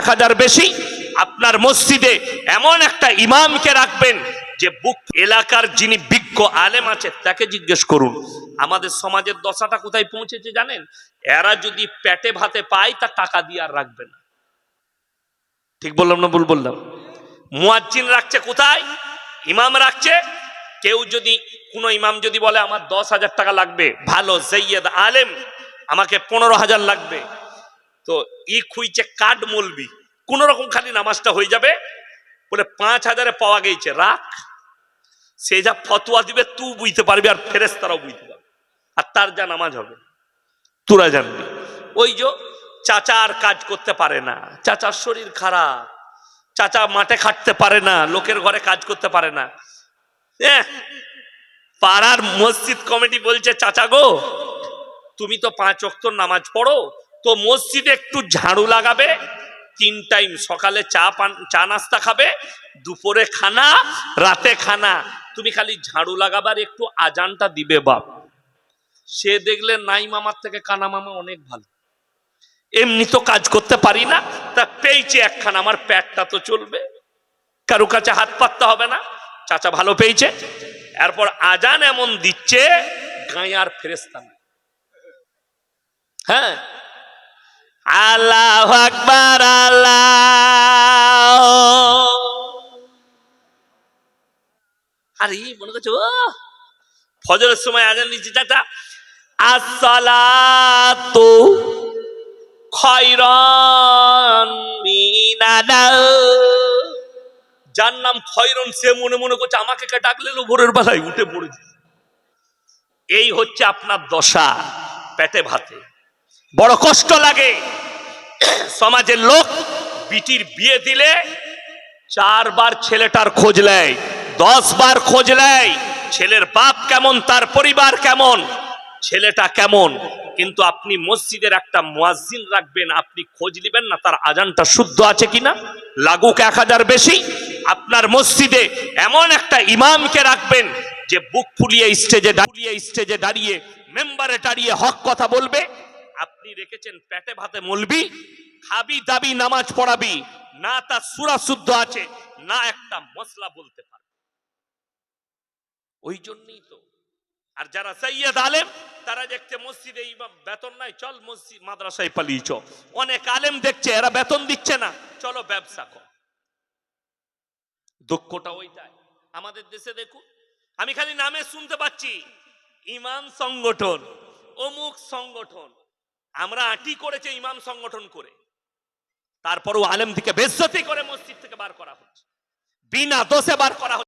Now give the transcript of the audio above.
1000 বেশি আপনার মসজিদে এমন একটা ইমামকে রাখবেন যে বুক এলাকার যিনি বিজ্ঞ আলেম আছে তাকে জিজ্ঞেস করুন। আমাদের সমাজের দশাটা কোথায় পৌঁছেছে জানেন? এরা যদি পেটে ভাতে পায় তা টাকা দিয়ে আর রাখবে না। ঠিক বললাম না ভুল বললাম? মুয়াজ্জিন রাখছে কোথায়? ইমাম রাখছে। কেউ যদি কোনো ইমাম যদি বলে আমার 10,000 টাকা লাগবে, ভালো সৈয়দ আলেম, আমাকে 15,000 লাগবে, তো খুঁজছে কার্ড মলবি, কোন রকম খালি নামাজটা হয়ে যাবে, বলে 5,000-এ পাওয়া গেছে, রাখ। সে যা ফতোয়া দিবে তুই বুঝতে পারবি আর ফেরেশতারাও বুঝতে পারবে, আর তার যা নামাজ হবে তোরা জানবি। ওই যে চাচা আর কাজ করতে পারে না, চাচার শরীর খারাপ, চাচা মাঠে খাটতে পারে না, লোকের ঘরে কাজ করতে পারে না, পাড়ার মসজিদ কমিটি বলছে চাচা গো তুমি তো 5 ওয়াক্ত নামাজ পড়ো, তো মসজিদে একটু ঝাড়ু লাগাবে, 3 টাইম, সকালে চা নাস্তা খাবে, দুপুরে খানা, রাতে খানা, তুমি খালি ঝাড়ু লাগাবার একটু আজানটা দিবে বাপ। সে দেখলে নাই মামার থেকে কানা মামা অনেক ভালো, এমনি তো কাজ করতে পারি না, তা পেয়েছে একখানা, আমার পেটটা তো চলবে, কারো কাছে হাত পাততে হবে না, চাচা ভালো পেয়েছে। এরপর আজান এমন দিচ্ছে গায়ে আর ফেরেশতা না। হ্যাঁ, আল্লাহু আকবার, আল্লাহ। আরে মনে করছো ফজরের সময় আজান দিচ্ছে চাচা, আসসালাতু খায়রান মিনাল, যার নাম খয়রন সে মনে মনে করছে আমাকে কে ডাকলে ভোরের বেলায় উঠে পড়েছে। এই হচ্ছে আপনার দশা, পেটে ভাতে। বড় কষ্ট লাগে। সমাজের লোক বিটির বিয়ে দিলে 4 বার ছেলেটার খোঁজ নেয়, 10 বার খোঁজ নেয়, ছেলের বাপ কেমন, তার পরিবার কেমন, ছেলেটা কেমন, কিন্তু আপনি মসজিদের একটা মুয়াজ্জিন রাখবেন, আপনি খোঁজ নেবেন না তার আজানটা শুদ্ধ আছে কিনা, লাগুক 1000 বেশি। আপনার মসজিদে এমন একটা ইমামকে রাখবেন যে বুক ফুলিয়ে স্টেজে দাঁড়িয়ে মেম্বারে দাঁড়িয়ে হক কথা বলবে। আপনি রেখেছেন পেটে ভাতে মলবি, খাবি দাবি নামাজ পড়াবি না, তার সূরা শুদ্ধ আছে না, একটা মশলা বলতে পারে। ওই জন্যই তো আর যারা সৈয়দ আলেম তারা দেখতে মসজিদে ইমাম বেতন নাই, চল মসজিদ মাদ্রাসায় পালিয়ে চ। অনেক আলেম দেখছে এরা বেতন দিচ্ছে না, চলো ব্যবসা কর। দুঃখটা ওইটাই। আমাদের দেশে দেখুন, আমি খালি নামে শুনতে পাচ্ছি ইমাম সংগঠন, অমুক সংগঠন, আমরা আটি করেছে ইমাম সংগঠন করে, তারপরও আলেম থেকে বেজ্জতি করে মসজিদ থেকে বার করা হচ্ছে, বিনা দোষে বার করা হচ্ছে।